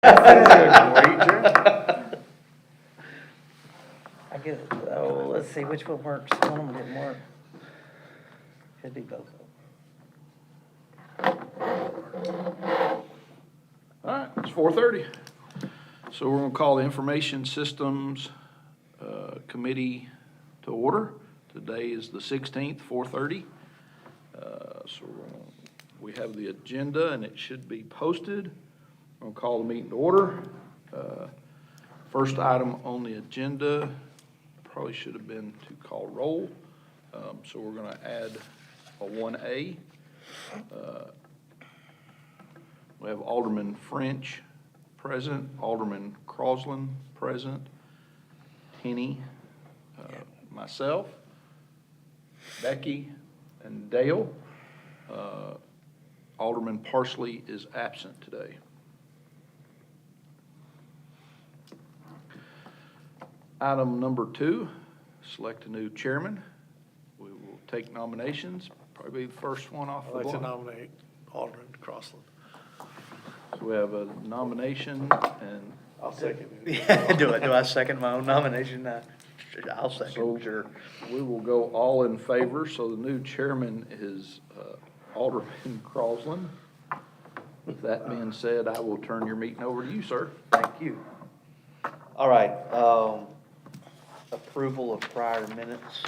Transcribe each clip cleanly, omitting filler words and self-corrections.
I guess, oh, let's see, which one works? One of them didn't work. Could be both of them. All right, it's 4:30. So we're gonna call the Information Systems Committee to order. Today is the 16th, 4:30. So we have the agenda and it should be posted. I'm gonna call the meeting to order. First item on the agenda probably should have been to call roll. So we're gonna add a 1A. We have Alderman French present, Alderman Crosland present, Henny, myself, Becky, and Dale. Alderman Parsley is absent today. Item number 2, select a new chairman. We will take nominations, probably be the first one off I'd the like to block. nominate Alderman Crossland. So we have a nomination, and I'll second it. Do I second my own nomination? I'll so second, sure. we will go all in favor. So the new chairman is Alderman Crosland. With that being said, I will turn your meeting over to you, sir. Thank you. All right, approval of prior minutes.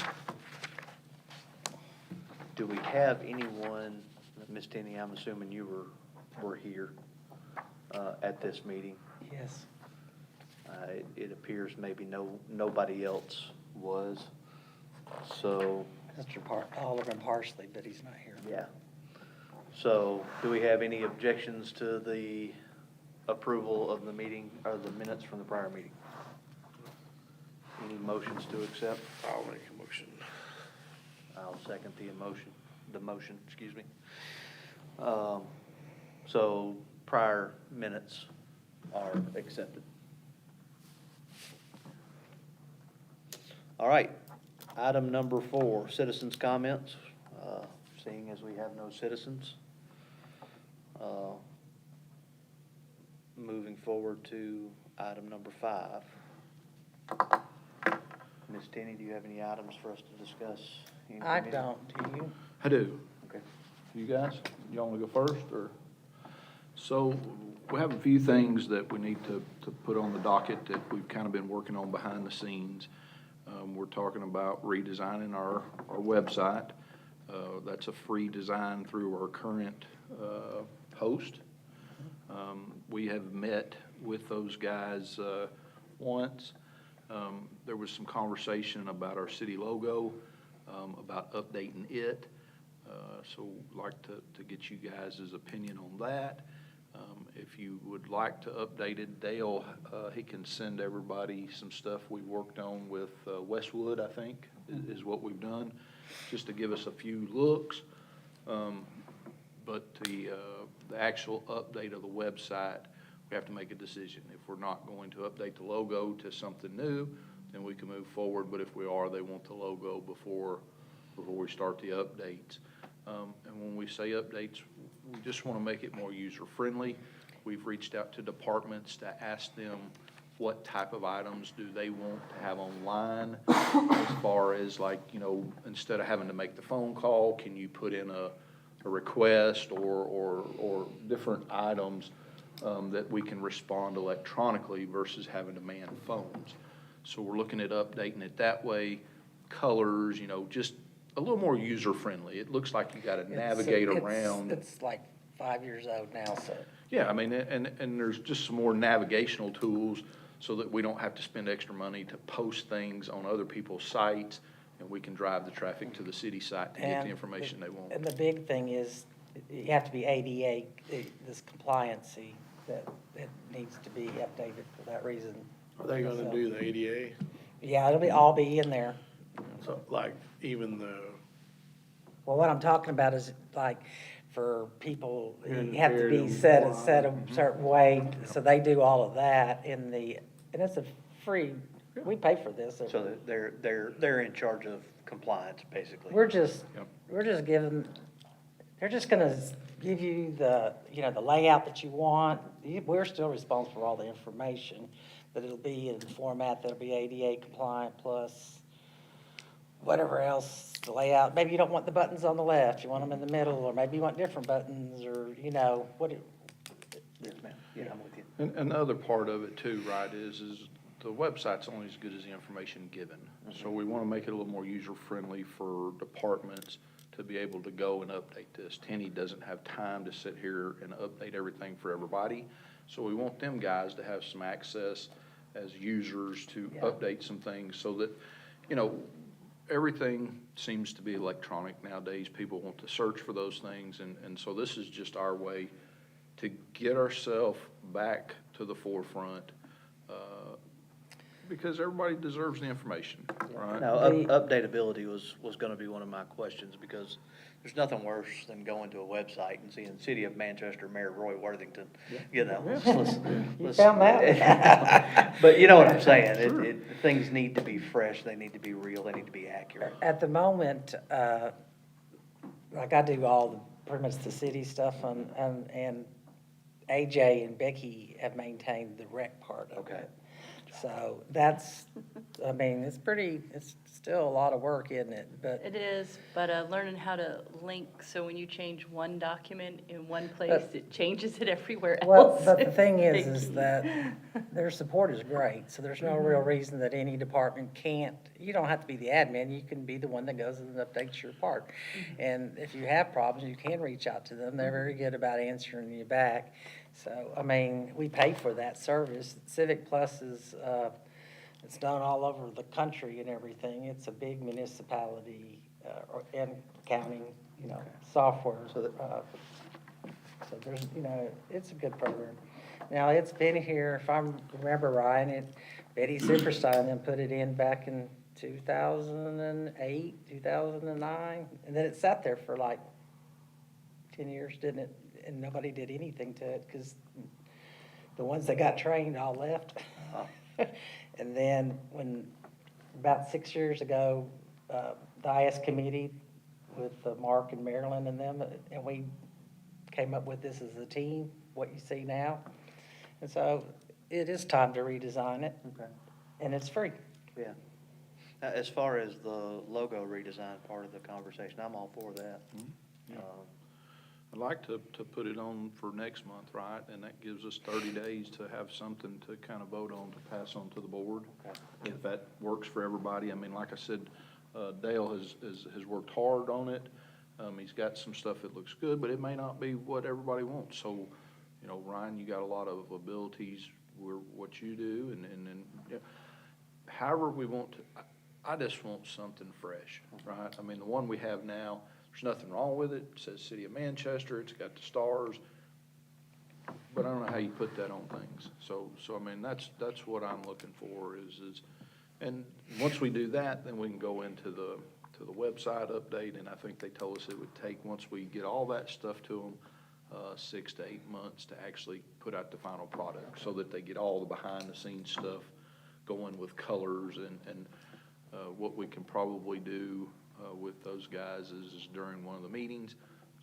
Do we have anyone, Ms. Tenney, I'm assuming you were here at this meeting. Yes. It appears maybe nobody else was, so, Alderman Parsley, but he's not here. yeah. So, do we have any objections to the approval of the meeting, or the minutes from the prior meeting? Any motions to accept? I'll make a motion. I'll second the motion, excuse me. So, prior minutes are accepted. All right, item number 4, citizens' comments. Seeing as we have no citizens. Moving forward to item number 5. Ms. Tenney, do you have any items for us to discuss? in I committee? don't, do you? I do. Okay. You guys, y'all want to go first, or? So we have a few things that we need to put on the docket that we've kind of been working on behind the scenes. We're talking about redesigning our website. That's a free design through our current host. We have met with those guys once. There was some conversation about our city logo, about updating it. So I'd like to get you guys' opinion on that. If you would like to update it, Dale, he can send everybody some stuff we worked on with Westwood, I think, is what we've done, just to give us a few looks. But the actual update of the website, we have to make a decision. If we're not going to update the logo to something new, then we can move forward. But if we are, they want the logo before we start the updates. And when we say updates, we just want to make it more user-friendly. We've reached out to departments to ask them what type of items do they want to have online, as far as, like, you know, instead of having to make the phone call, can you put in a request or different items that we can respond electronically versus having to man phones. So we're looking at updating it that way, colors, you know, just a little more user-friendly. It looks like you got to navigate around. It's like 5 years old now, so. Yeah, I mean, and there's just some more navigational tools so that we don't have to spend extra money to post things on other people's sites, and we can drive the traffic to the city site to get the information they want. And the big thing is, you have to be ADA, this compliancy, that needs to be updated for that reason. Are they gonna do the ADA? Yeah, all be in there. So, like, even the, Well, what I'm talking about is like for people, you have to Impaired be and set blind. a certain way, so they do all of that and it's a free, we pay for this. So that they're in charge of compliance, basically. We're just Yep. giving They're just gonna give you the, the layout that you want. We're still responsible for all the information, but it'll be in the format that'll be ADA compliant plus whatever else, the layout. Maybe you don't want the buttons on the left, you want them in the middle, or maybe you want different buttons, or, what it, Yes, ma'am. Yeah, I'm with you. And the other part of it too, right, is the website's only as good as the information given. So we want to make it a little more user-friendly for departments to be able to go and update this. Tenny doesn't have time to sit here and update everything for everybody. So we want them guys to have some access as users to Yeah. update some things so that, everything seems to be electronic nowadays. People want to search for those things, and so this is just our way to get ourselves back to the forefront, because everybody deserves the information, right? Now, The- updatability was gonna be one of my questions, because there's nothing worse than going to a website and seeing City of Manchester Mayor Roy Worthington, let's- You found that? But you know what I'm saying, Sure. things need to be fresh, they need to be real, they need to be accurate. At the moment, like I do all the, pretty much the city stuff, and AJ and Becky have maintained the rec part of Okay. it. So that's, it's still a lot of work, isn't it? But It is, but learning how to link, so when you change one document in one place, it changes it everywhere Well, else. but the thing It's is tricky. that their support is great, so there's no real reason that any department can't, you don't have to be the admin, you can be the one that goes and updates your part. And if you have problems, you can reach out to them, they're very good about answering you back. So, we pay for that service. Civic Plus is, it's done all over the country and everything, it's a big municipality, and accounting, software. So that- So there's, it's a good program. Now, it's been here, if I remember right, Betty Zipperstein then put it in back in 2008, 2009, and then it sat there for like 10 years, didn't it? And nobody did anything to it, because the ones that got trained all left. And then about 6 years ago, the IS committee with Mark and Marilyn and them, and we came up with this as a team, what you see now. And so it is time to redesign it, Okay. and it's free. Yeah. Now, as far as the logo redesign part of the conversation, I'm all for that. I'd like to put it on for next month, right? And that gives us 30 days to have something to kind of vote on, to pass on to the board. Okay. If that works for everybody. Like I said, Dale has worked hard on it. He's got some stuff that looks good, but it may not be what everybody wants. So, Ryan, you got a lot of abilities where what you do, and then, however we want to, I just want something fresh, right? The one we have now, there's nothing wrong with it. It says City of Manchester, it's got the stars, but I don't know how you put that on things. So that's what I'm looking for is, and once we do that, then we can go into the website update, and I think they told us it would take, once we get all that stuff to them, 6 to 8 months to actually put out the final product, so that they get all the behind-the-scenes stuff going with colors, and what we can probably do with those guys is during one of the meetings,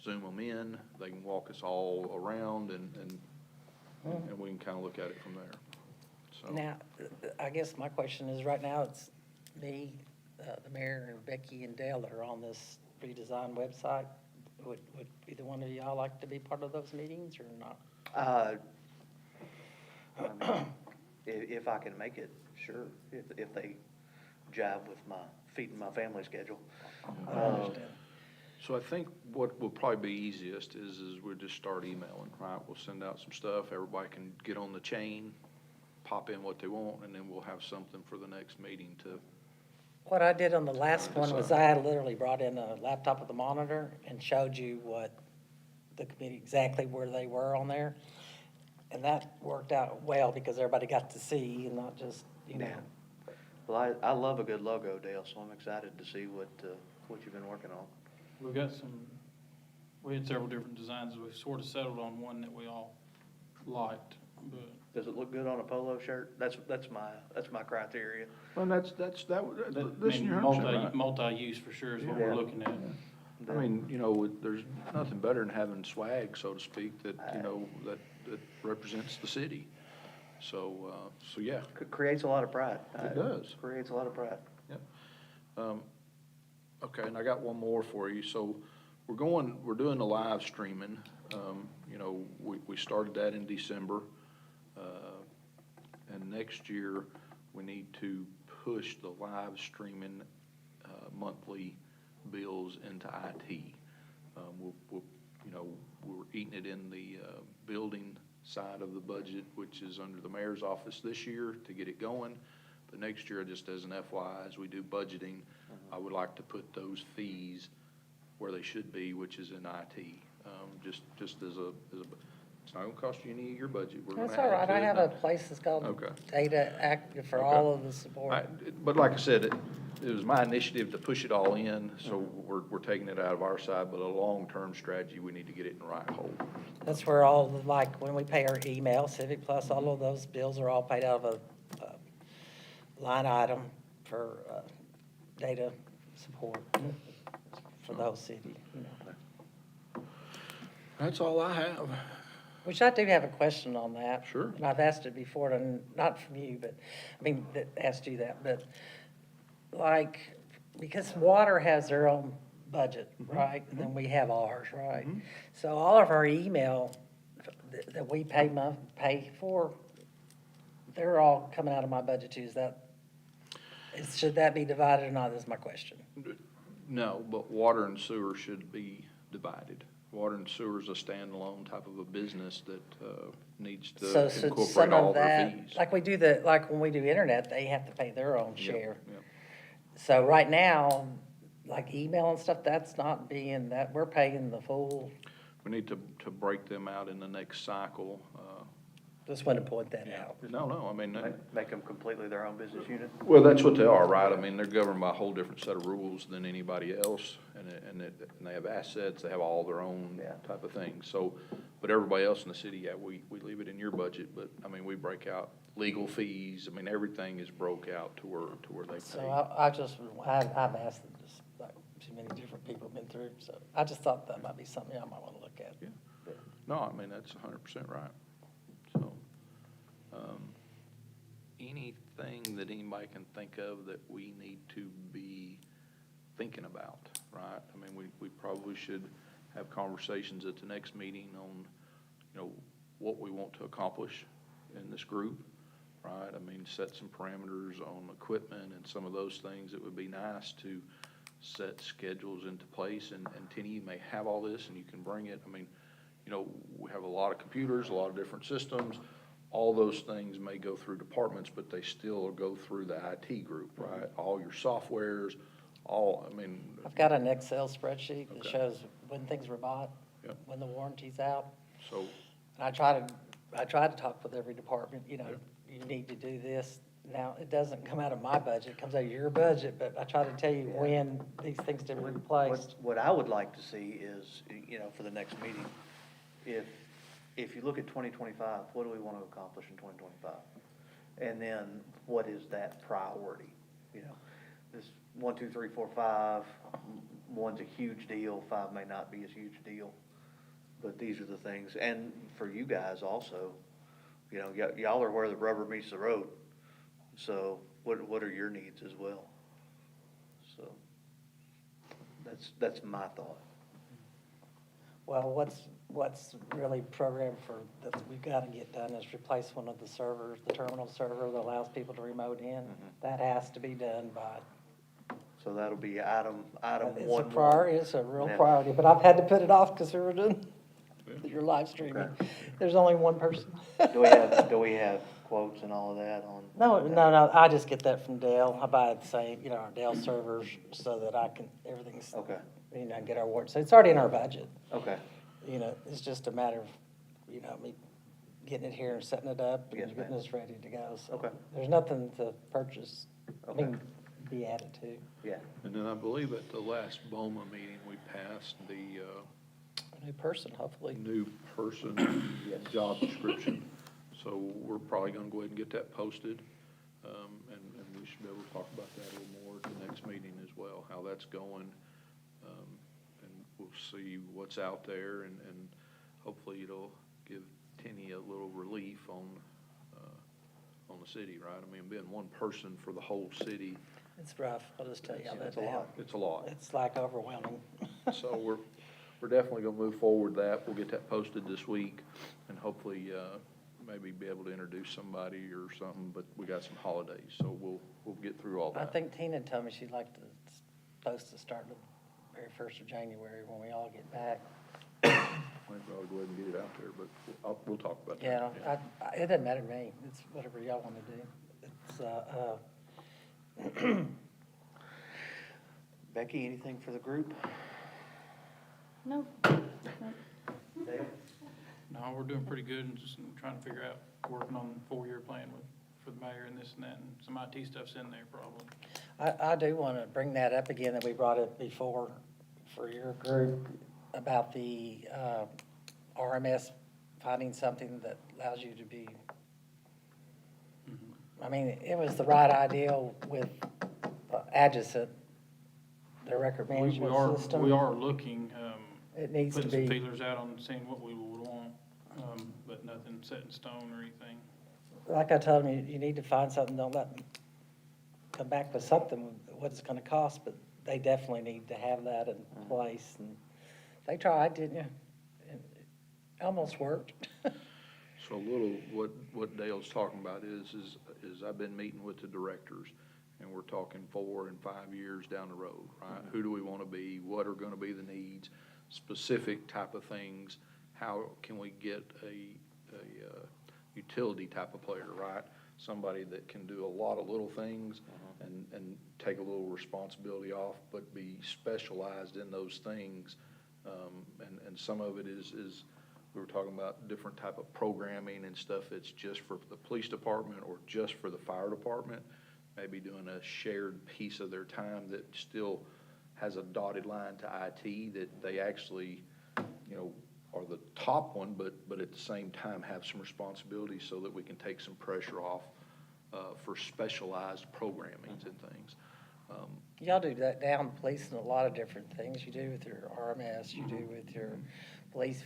Zoom them in, they can walk us all around, and we can kind of look at it from there. So, Now, I guess my question is, right now, it's me, the mayor, and Becky and Dale that are on this redesigned website. Would either one of y'all like to be part of those meetings or not? If I can make it, sure, if they jive with my feeding my family schedule. I understand. So I think what will probably be easiest is we'll just start emailing, right? We'll send out some stuff, everybody can get on the chain, pop in what they want, and then we'll have something for the next meeting to, What I did on the last one was I had literally brought in a laptop with a monitor and showed you what the committee, exactly where they were on there. And that worked out well because everybody got to see and not just, Yeah. Well, I love a good logo, Dale, so I'm excited to see what you've been working on. We had several different designs, we've sort of settled on one that we all liked, but Does it look good on a polo shirt? That's my criteria. well, that's, that, that, listen, you're 100% right. multi-use for sure is what Yeah. we're looking at. I mean, you know, there's nothing better than having swag, so to speak, that, you know, that represents the city. So, yeah. Creates a lot of pride. It does. Creates a lot of pride. Yep. Okay, and I got one more for you. So we're doing the live streaming. You know, we started that in December. And next year, we need to push the live streaming, monthly bills into IT. You know, we're eating it in the, building side of the budget, which is under the mayor's office this year to get it going. But next year, just as an FYI, as we do budgeting, I would like to put those fees where they should be, which is in IT. Just as a, it's not gonna cost you any of your budget. We're gonna That's all right, add to I it. have a place that's called Okay. Data Active for Okay. all of the support. But like I said, it was my initiative to push it all in, so we're taking it out of our side, but a long-term strategy, we need to get it in the right hole. That's where all, like, when we pay our email, Civic Plus, all of those bills are all paid out of a line item for data support for the whole city, you know. That's all I have. Which I do have a question on that. Sure. And I've asked it before, and not from you, but, I mean, that asked you that, but like, because water has their own budget, right? And then we have ours, right? So all of our email that we pay for, they're all coming out of my budget too. Should that be divided or not, is my question. No, but water and sewer should be divided. Water and sewer is a standalone type of a business that needs to So should incorporate some all of their that, fees. like we do like when we do internet, they have to pay their own Yep, share. yep. So right now, like email and stuff, that's not being, that, we're paying the full, We need to break them out in the next cycle. just want to point that out. No, I mean, Make them completely their own business unit. well, that's what they are, right? I mean, they're governed by a whole different set of rules than anybody else, and they have assets, they have all their own Yeah. type of things. So, but everybody else in the city, yeah, we leave it in your budget, but, I mean, we break out legal fees, I mean, everything is broke out to where they So pay. I've asked them, just like, too many different people have been through, so I just thought that might be something I might want to look at. Yeah. No, I mean, that's 100% right. So, anything that anybody can think of that we need to be thinking about, right? I mean, we probably should have conversations at the next meeting on, you know, what we want to accomplish in this group, right? I mean, set some parameters on equipment and some of those things. It would be nice to set schedules into place, and Tenny, you may have all this and you can bring it. I mean, you know, we have a lot of computers, a lot of different systems. All those things may go through departments, but they still go through the IT group, right? All your softwares, I mean, I've got an Excel spreadsheet that Okay. shows when things were bought, Yep. when the warranty's out. so, And I try to talk with every department, you know, Yep. you need to do this. Now, it doesn't come out of my budget, it comes out of your budget, but I try to tell you when these things to be replaced. What I would like to see is, you know, for the next meeting, if you look at 2025, what do we want to accomplish in 2025? And then what is that priority? You know, this 1, 2, 3, 4, 5, one's a huge deal, 5 may not be as huge a deal. But these are the things, and for you guys also, you know, y'all are where the rubber meets the road. So what are your needs as well? So that's my thought. Well, what's really programmed for, that we've got to get done is replace one of the servers, the terminal server that allows people to remote in. That has to be done by, So that'll be item it's a 1. priority, it's a real Yeah. priority, but I've had to put it off because we were doing, your live streaming. Okay. There's only one person. Do we have quotes and all of that on? No, I just get that from Dell. I buy the same, you know, our Dell servers so that everything's, Okay, you know, get our work. So it's already in our budget. okay, You know, it's just a matter of, you know, me getting it here and setting it up Yes, and ma'am. getting us ready to go. So Okay. there's nothing to purchase, I Okay. mean, be added to. yeah, and then I believe at the last BOMA meeting, we passed the A new person, hopefully. new person job description. So we're probably gonna go ahead and get that posted, and we should be able to talk about that a little more at the next meeting as well, how that's going. And see what's out there, and hopefully it'll give Tenny a little relief on the city, right? I mean, being one person for the whole city, It's rough, I'll just tell you how It's that a lot. now. it's a lot. It's like overwhelming. So we're definitely gonna move forward with that. We'll get that posted this week, and hopefully, maybe be able to introduce somebody or something, but we got some holidays, so we'll get through all I that. think Tina told me she'd like to, supposed to start the very first of January when we all get back. I think we ought to go ahead and get it out there, but we'll talk about that. Yeah, it doesn't matter to me, it's whatever y'all wanna do. It's, Becky, anything for the group? No, Dale? No, we're doing pretty good and just trying to figure out, working on the 4-year plan for the mayor and this and that, and some IT stuff's in there probably. I do wanna bring that up again, that we brought it before for your group, about the, RMS finding something that allows you to be, I mean, it was the right idea with Adjacent, the record management system. We are looking, It needs to putting some be, feelers out on seeing what we would want, but nothing set in stone or anything. like I told them, you need to find something, don't let them come back with something, what it's gonna cost, but they definitely need to have that in place, and they tried, didn't you? And it almost worked. So a little, what Dale's talking about is I've been meeting with the directors, and we're talking 4 and 5 years down the road, right? Who do we want to be? What are going to be the needs? Specific type of things. How can we get a utility type of player, right? Somebody that can do a lot of little things and take a little responsibility off, but be specialized in those things. And some of it is we were talking about different type of programming and stuff that's just for the police department or just for the fire department. Maybe doing a shared piece of their time that still has a dotted line to IT, that they actually, are the top one, but at the same time have some responsibility so that we can take some pressure off for specialized programmings and things. Y'all do that down police in a lot of different things. You do with your RMS, you do with your police,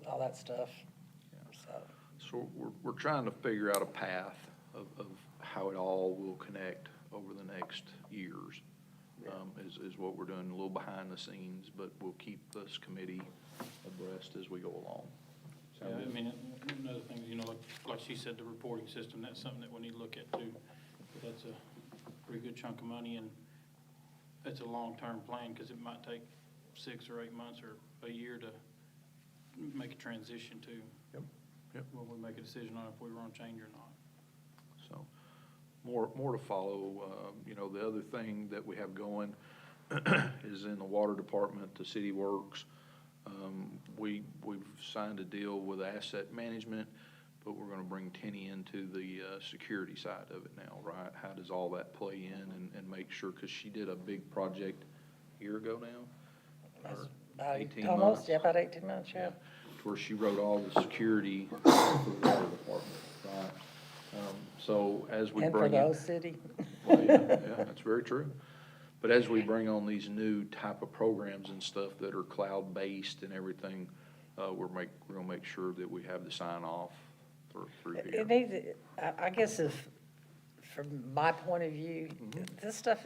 all that stuff. So, So we're trying to figure out a path of how it all will connect over the next years, is what we're doing, a little behind the scenes, but we'll keep this committee abreast as we go along. Yeah, Sound I good? mean, another thing, like she said, the reporting system, that's something that we need to look at too. But that's a pretty good chunk of money, and it's a long-term plan, because it might take 6 or 8 months or a year to make a transition to. Yep. When we make a decision on if we want to change or not. So, more to follow. The other thing that we have going is in the water department, the city works. We've signed a deal with asset management, but we're gonna bring Tenny into the security side of it now, right? How does all that play in and make sure, because she did a big project a year ago now? that's or about 18 almost, months. yeah, about 18 months, yeah. To where she wrote all the security for the water department, right? So as we And for bring in. those city. Well, yeah, that's very true. But as we bring on these new type of programs and stuff that are cloud-based and everything, we're gonna make sure that we have the sign-off through here. It needs, I guess if, from my point of view, this stuff,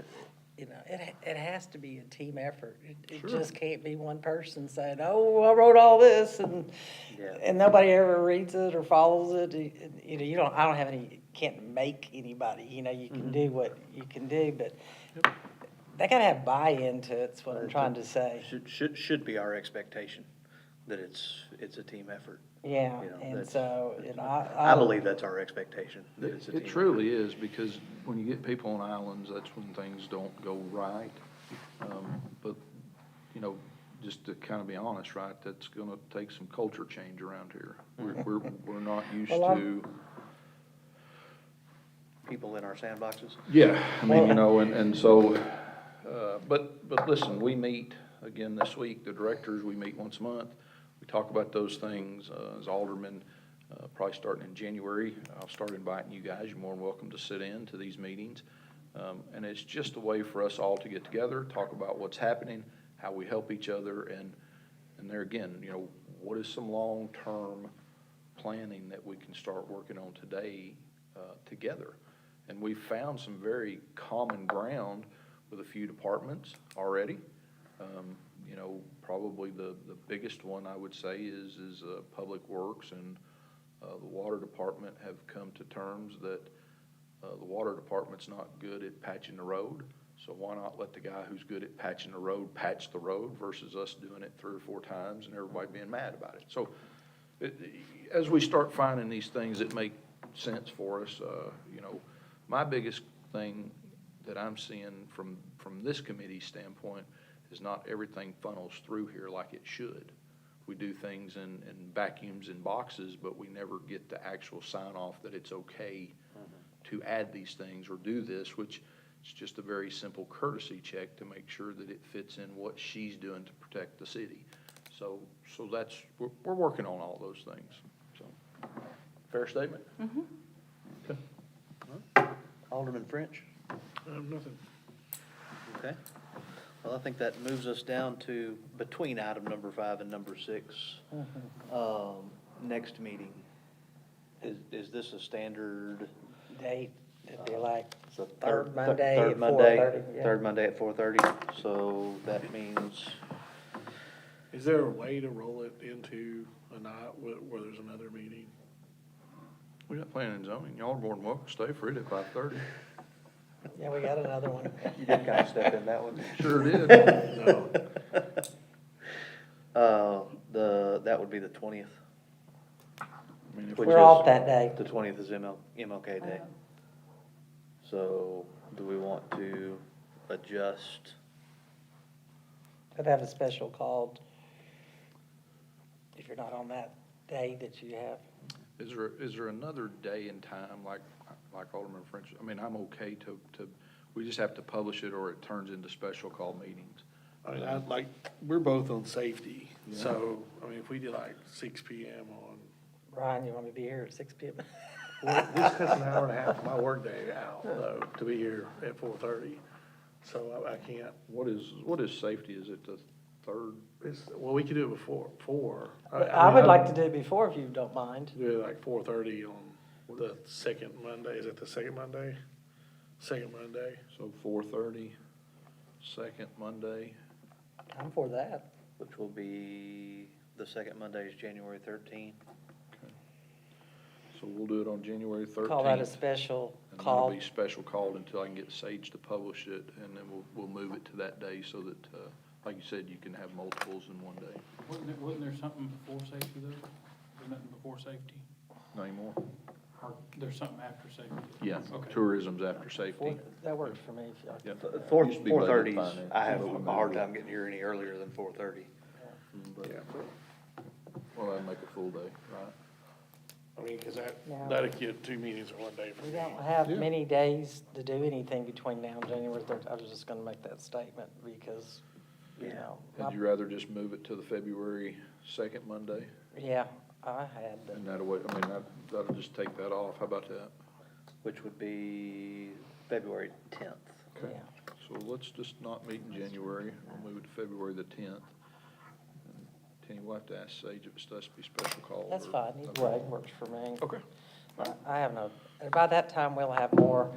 it has to be a team effort. It Sure. just can't be one person saying, oh, I wrote all this, and, Yeah. and nobody ever reads it or follows it. I don't have any, can't make anybody, you can do what you can do, but they gotta have buy-in to it, is what I'm trying to say. Should be our expectation, that it's a team effort. Yeah, You know, and that's- so, I believe that's our expectation, that it's a team It effort. truly is, because when you get people on islands, that's when things don't go right. But, just to kind of be honest, right, that's gonna take some culture change around here. We're not used Well, to. People in our sandboxes. Yeah, I mean, and so, but listen, we meet again this week, the directors, we meet once a month. We talk about those things, as aldermen, probably starting in January. I'll start inviting you guys. You're more than welcome to sit in to these meetings. And it's just a way for us all to get together, talk about what's happening, how we help each other, and there again, you know, what is some long-term planning that we can start working on today, together? And we've found some very common ground with a few departments already. You know, probably the biggest one I would say is Public Works and the Water Department have come to terms that the Water Department's not good at patching the road. So why not let the guy who's good at patching the road patch the road versus us doing it 3 or 4 times and everybody being mad about it? So as we start finding these things that make sense for us, you know, my biggest thing that I'm seeing from this committee's standpoint is not everything funnels through here like it should. We do things in vacuums and boxes, but we never get the actual sign off that it's okay to add these things or do this, which is just a very simple courtesy check to make sure that it fits in what she's doing to protect the city. So that's, we're working on all those things, so. Fair statement? Alderman French? Nothing. Okay. Well, I think that moves us down to between item number 5 and number 6. Next meeting. Is this a standard? Date, it'd be like the third Monday third at Monday- 4:30, yeah. Third Monday at 4:30, so that means, Is there a way to roll it into a night where there's another meeting? We got planning and zoning. Y'all are more than welcome to stay for it at 5:30. Yeah, we got another one. you did kind of step in that one. Sure did. No. That would be the 20th. I mean, if Which We're is- off that day. The 20th is MLK Day. So do we want to adjust? I'd have a special called if you're not on that day that you have. Is there another day and time, like Alderman French, I mean, I'm okay to, we just have to publish it or it turns into special call meetings. I mean, we're both on safety, so, I mean, if we do like 6 PM on, Ryan, you want me to be here at 6 p.m.? this cuts an hour and a half of my workday out, though, to be here at 4:30. So I can't, What is safety? Is it the third? well, we could do it before 4. I would like to do it before if you don't mind. Do it like 4:30 on the second Monday. Is it the second Monday? Second Monday. So 4:30, second Monday. I'm for that. Which will be, the second Monday is January 13th. So we'll do it on January 13th. Call that a special And that'll call. be special called until I can get Sage to publish it, and then we'll move it to that day so that, like you said, you can have multiples in one day. Wasn't there something before safety though? There's nothing before safety? Not anymore? Or there's something after safety? Yeah, Okay. tourism's after safety. That works for me if y'all. Yep. 4:30, I have a hard time getting here any earlier than 4:30. But- Yeah. Well, that'd make a full day, right? I mean, because Yeah. that'd get 2 meetings in one day for We me. don't have Yeah. many days to do anything between now and January 3rd. I was just gonna make that statement because, you know. Would you rather just move it to the February 2nd Monday? Yeah, I had, And that'll, I mean, that'll just take that off. How about that? Which would be February 10th. Okay. yeah. So let's just not meet in January. We'll move it to February the 10th. Kenny, we'll have to ask Sage if it has to be special call. That's or- fine. Either way, works for me. Okay. I have no, and by that time, we'll have more,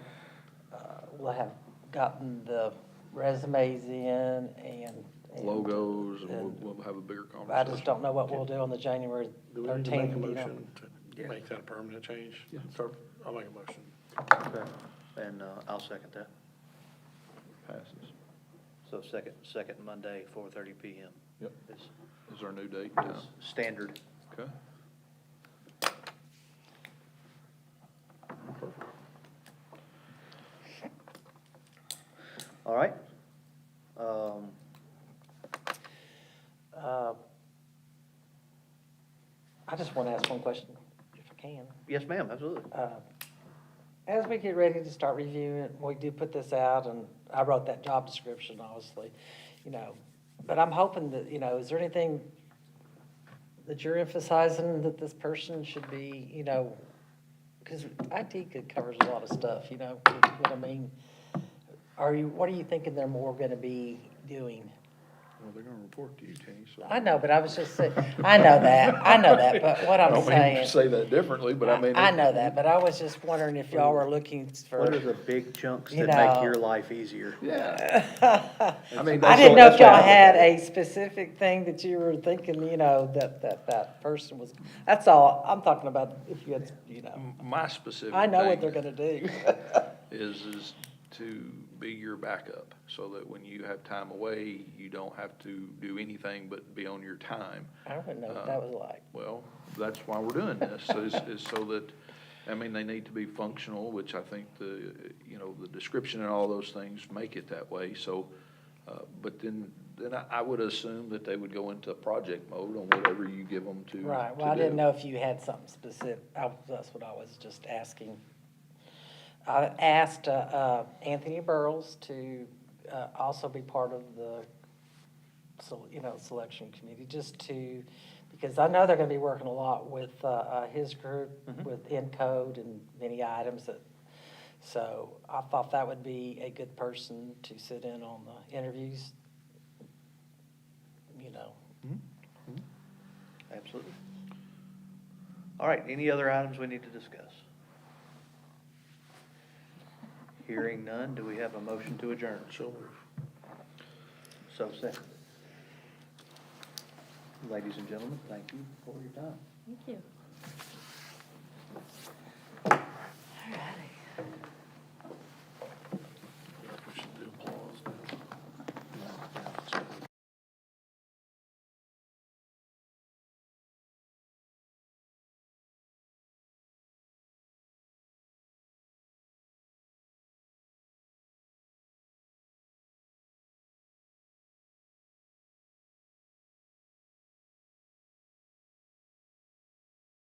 we'll have gotten the resumes in and. Logos, and and we'll have a bigger conversation. I just don't know what we'll do on the January Do we need to 13th. make a you know. motion to make that a permanent change? Yeah. I'll make a motion. Okay. And I'll second that. Passes. So second Monday, 4:30 PM. Yep. Is Is our new date and time? standard. Okay. Perfect. All right. I just want to ask one question, if I can. Yes, ma'am, absolutely. As we get ready to start reviewing it, we do put this out, and I wrote that job description, obviously, you know. But I'm hoping that, you know, is there anything that you're emphasizing that this person should be, you know, because IT covers a lot of stuff, you know, what I mean? What are you thinking they're more gonna be doing? Well, they're gonna report to you, Kenny, so. I know, but I was just saying, I know that, but what I I'm don't mean saying. to say that differently, but I mean. I know that, but I was just wondering if y'all were looking for. What are the big chunks You that make know. your life easier? Yeah, I mean. I that's didn't the- know that's if the way I y'all look had at it. a specific thing that you were thinking, that person was, that's all, I'm talking about if you had, My specific I know what they're thing gonna do. is to be your backup, so that when you have time away, you don't have to do anything but be on your time. I don't know what that was like. Well, that's why we're doing this, is so that, I mean, they need to be functional, which I think the description and all those things make it that way, so, but then I would assume that they would go into project mode on whatever you give them to Right, well, to I didn't do. know if you had something specific, that's what I was just asking. I asked, Anthony Burles to, also be part of the, selection committee, just to, because I know they're gonna be working a lot with, his group, with Encode and many items that, so I thought that would be a good person to sit in on the interviews, Absolutely. All right, any other items we need to discuss? Hearing none, do we have a motion to adjourn? So move. So second. Ladies and gentlemen, thank you for your time. Thank you.